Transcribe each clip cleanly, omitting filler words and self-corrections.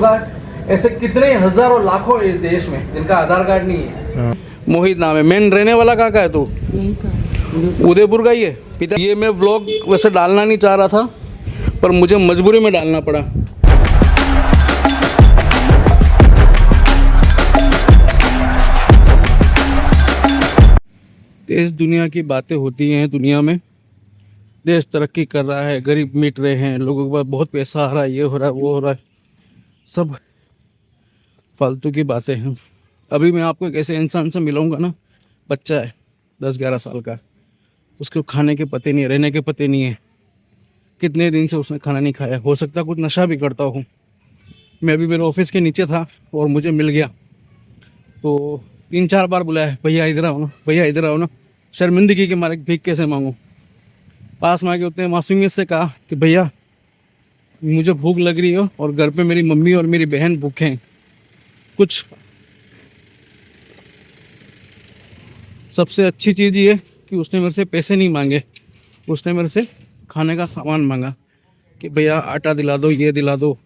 ऐसे कितने हजारों लाखों इस देश में जिनका आधार कार्ड नहीं है। मोहित नाम है। मेन रहने वाला कहाँ का है तू? उदयपुर का ही है पिता। ये मैं व्लॉग वैसे डालना नहीं चाह रहा था, पर मुझे मजबूरी में डालना पड़ा। देश दुनिया की बातें होती हैं। दुनिया में देश तरक्की कर रहा है, गरीब मिट रहे हैं, लोगों के पास बहुत पैसा आ रहा है, ये हो रहा है, वो हो रहा है, सब फालतू की बातें हैं। अभी मैं आपको एक ऐसे इंसान से मिलाऊंगा ना, बच्चा है 10-11 साल का, उसको खाने के पते नहीं है, रहने के पते नहीं है, कितने दिन से उसने खाना नहीं खाया, हो सकता है कुछ नशा भी करता हूँ। मैं अभी मेरे ऑफिस के नीचे था और मुझे मिल गया, तो 3-4 बार बुलाया, भैया इधर आओ ना, भैया इधर आओ ना। शर्मिंदगी के मारे भीख कैसे मांगूँ। पास में आके उतने मासूमियत से कहा कि भैया मुझे भूख लग रही हो और घर पे मेरी मम्मी और मेरी बहन भूखे हैं, कुछ। सबसे अच्छी चीज़ ये कि उसने मेरे से पैसे नहीं मांगे, उसने मेरे से खाने का सामान मांगा कि भैया आटा दिला दो, ये दिला दो।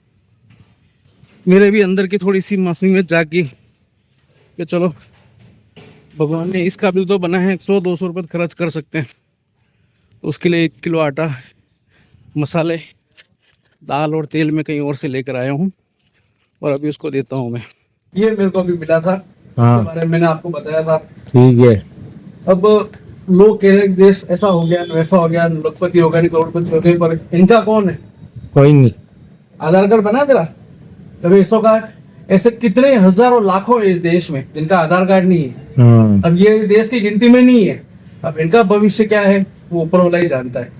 मेरे भी अंदर की थोड़ी सी मासूमियत जागी कि चलो भगवान ने इस काबिल तो बना है, 100-200 रुपये खर्च कर सकते हैं। तो उसके लिए 1 किलो आटा, मसाले, दाल और तेल में कहीं और से लेकर आया हूँ और अभी उसको देता हूँ मैं। ये मेरे को अभी मिला था, हाँ, इसके बारे में मैंने आपको बताया था। ठीक है। अब लोग कह रहे हैं देश ऐसा हो गया, वैसा हो गया, लखपति हो गया, करोड़पति हो गए, पर इनका कौन है? कोई नहीं। आधार कार्ड बना तेरा? कभी ऐसा का? ऐसे कितने हजारों लाखों इस देश में जिनका आधार कार्ड नहीं है। अब ये देश की गिनती में नहीं है। अब इनका भविष्य क्या है वो ऊपर वाला ही जानता है।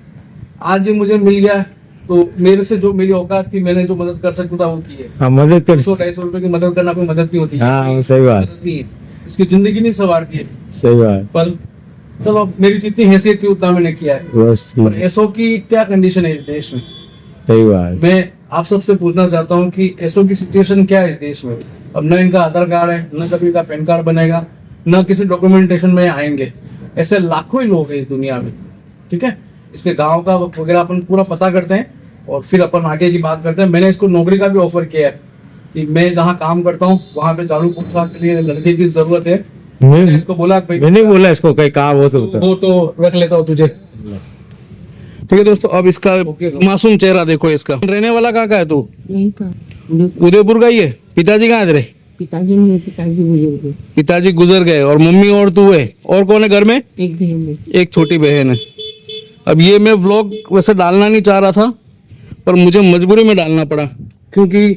आज ये मुझे मिल गया, तो मेरे से जो मेरी औकात थी, मैंने जो मदद कर सकता था वो की है। हाँ, मदद तो 100-250 रुपए की मदद करना कोई मदद नहीं होती। हाँ, सही बात। मदद नहीं है, इसकी जिंदगी नहीं संवारती है। सही बात। पर चलो, मेरी जितनी हैसियत थी उतना मैंने किया है। बस ठीक पर है। एसओ की क्या कंडीशन है इस देश में? सही बात। मैं आप सबसे पूछना चाहता हूँ कि एसओ की सिचुएशन क्या है इस देश में। अब न इनका आधार कार्ड है, न कभी का पैन कार्ड बनेगा, न किसी डॉक्यूमेंटेशन में आएंगे। ऐसे लाखों ही लोग हैं इस दुनिया में, ठीक है। इसके गांव का वगैरह अपन पूरा पता करते हैं और फिर अपन आगे की बात करते हैं। मैंने इसको नौकरी का भी ऑफर किया है कि मैं जहाँ काम करता हूँ वहाँ पे चालू पुरुषा के लिए लड़के की जरूरत है। मैंने इसको बोला भाई, मैंने बोला इसको कहीं काम हो तो वो तो रख लेता हूँ तुझे। ठीक है दोस्तों, अब इसका मासूम चेहरा देखो इसका। रहने वाला कहाँ का है तू? नहीं था। उदयपुर का ही है। पिताजी कहाँ है तेरे? पिताजी नहीं, पिताजी गुजर गए। पिताजी गुजर गए और मम्मी और तू है। और कौन है घर में? एक बहन है। एक छोटी बहन है। अब ये मैं व्लॉग वैसे डालना नहीं चाह रहा था, पर मुझे मजबूरी में डालना पड़ा, क्योंकि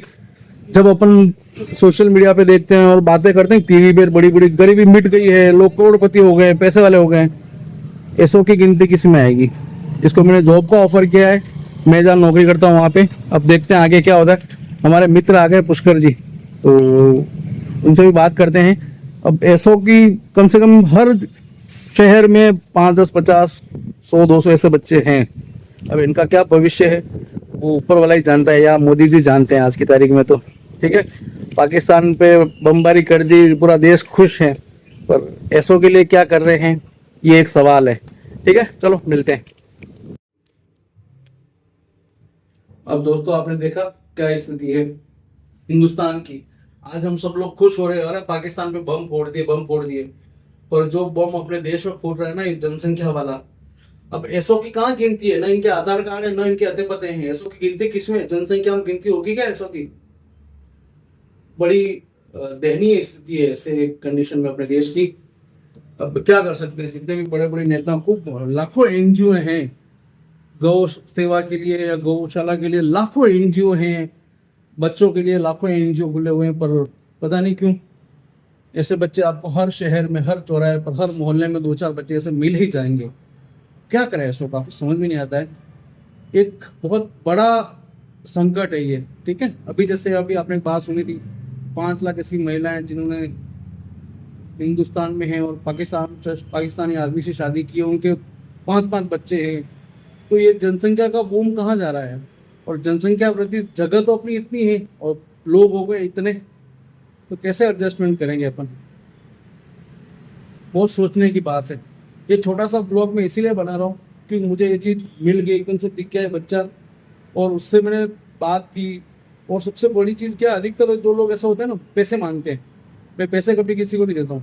जब अपन सोशल मीडिया पे देखते हैं और बातें करते हैं टीवी पे, बड़ी बड़ी गरीबी मिट गई है, लोग करोड़पति हो गए, पैसे वाले हो गए, ऐसों की गिनती किस में आएगी? इसको मैंने जॉब का ऑफर किया है, मैं जहाँ नौकरी करता हूँ वहाँ पे। अब देखते हैं आगे क्या होता है। हमारे मित्र आ गए पुष्कर जी, तो उनसे भी बात करते हैं। अब ऐसों की कम से कम हर शहर में 5-10, 50, 100-200 ऐसे बच्चे हैं। अब इनका क्या भविष्य है वो ऊपर वाला ही जानता है, या मोदी जी जानते हैं आज की तारीख में। तो ठीक है, पाकिस्तान पे बमबारी कर दी, पूरा देश खुश है, पर ऐसों के लिए क्या कर रहे हैं ये एक सवाल है। ठीक है, चलो मिलते हैं। अब दोस्तों, आपने देखा क्या स्थिति है हिंदुस्तान की। आज हम सब लोग खुश हो रहे हैं, अरे पाकिस्तान पे बम फोड़ दिए, बम फोड़ दिए, पर जो बम अपने देश में फूट रहा है ना, ये जनसंख्या वाला। अब ऐसो की कहाँ गिनती है? ना इनके आधार कार्ड है, ना इनके अते पते हैं। ऐसो की गिनती किसमें? जनसंख्या में गिनती होगी क्या ऐसो की? बड़ी दयनीय स्थिति है ऐसे कंडीशन में अपने देश की। अब क्या कर सकते हैं? जितने भी बड़े बड़े नेता, खूब लाखों एनजीओ हैं गौ सेवा के लिए या गौशाला के लिए, लाखों एनजीओ हैं। बच्चों के लिए लाखों एनजीओ खुले हुए हैं, पर पता नहीं क्यों ऐसे बच्चे आपको हर शहर में, हर चौराहे पर, हर मोहल्ले में 2-4 बच्चे ऐसे मिल ही जाएंगे। क्या करें ऐसो का? समझ में नहीं आता है। एक बहुत बड़ा संकट है ये, ठीक है। अभी जैसे अभी आपने बात सुनी थी, 5 लाख ऐसी महिलाएं जिन्होंने हिंदुस्तान में हैं और पाकिस्तानी आदमी से शादी की है, उनके 5-5 बच्चे हैं। तो ये जनसंख्या का बूम कहाँ जा रहा है? और जनसंख्या प्रति जगह तो अपनी इतनी है और लोग हो गए इतने, तो कैसे एडजस्टमेंट करेंगे अपन? बहुत सोचने की बात है। ये छोटा सा ब्लॉग मैं इसीलिए बना रहा हूँ क्योंकि मुझे ये चीज़ मिल गई, एकदम से दिख गया है बच्चा, और उससे मैंने बात की, और सबसे बड़ी चीज़ क्या, अधिकतर जो लोग ऐसा होता है ना, पैसे मांगते हैं। मैं पैसे कभी किसी को नहीं देता हूँ।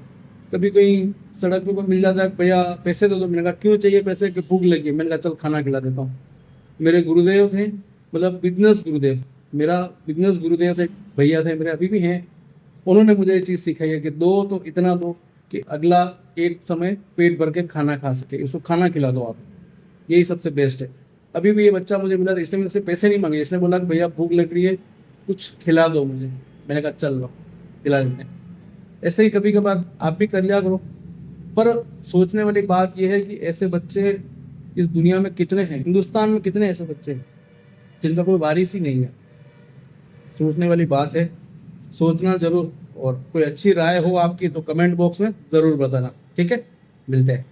कभी कहीं सड़क पे कोई मिल जाता है, भैया पैसे दे दो, मैंने कहा क्यों चाहिए पैसे, कि भूख लगी है। मैंने कहा चल खाना खिला देता हूँ। मेरे गुरुदेव थे, मतलब बिजनेस गुरुदेव, मेरा बिजनेस गुरुदेव थे, भैया थे मेरे, अभी भी हैं। उन्होंने मुझे ये चीज़ सिखाई है कि दो तो इतना दो कि अगला एक समय पेट भर के खाना खा सके, उसको खाना खिला दो आप। यही सबसे बेस्ट है। अभी भी ये बच्चा मुझे मिला था, इसने मेरे से पैसे नहीं मांगे, इसने बोला कि भैया भूख लग रही है, कुछ खिला दो मुझे। मैंने कहा चल लो खिला देते हैं। ऐसे ही कभी कभार आप भी कर लिया करो। पर सोचने वाली बात यह है कि ऐसे बच्चे इस दुनिया में कितने हैं, हिंदुस्तान में कितने ऐसे बच्चे हैं जिनका कोई वारिस ही नहीं है। सोचने वाली बात है, सोचना जरूर। और कोई अच्छी राय हो आपकी तो कमेंट बॉक्स में ज़रूर बताना, ठीक है। मिलते हैं।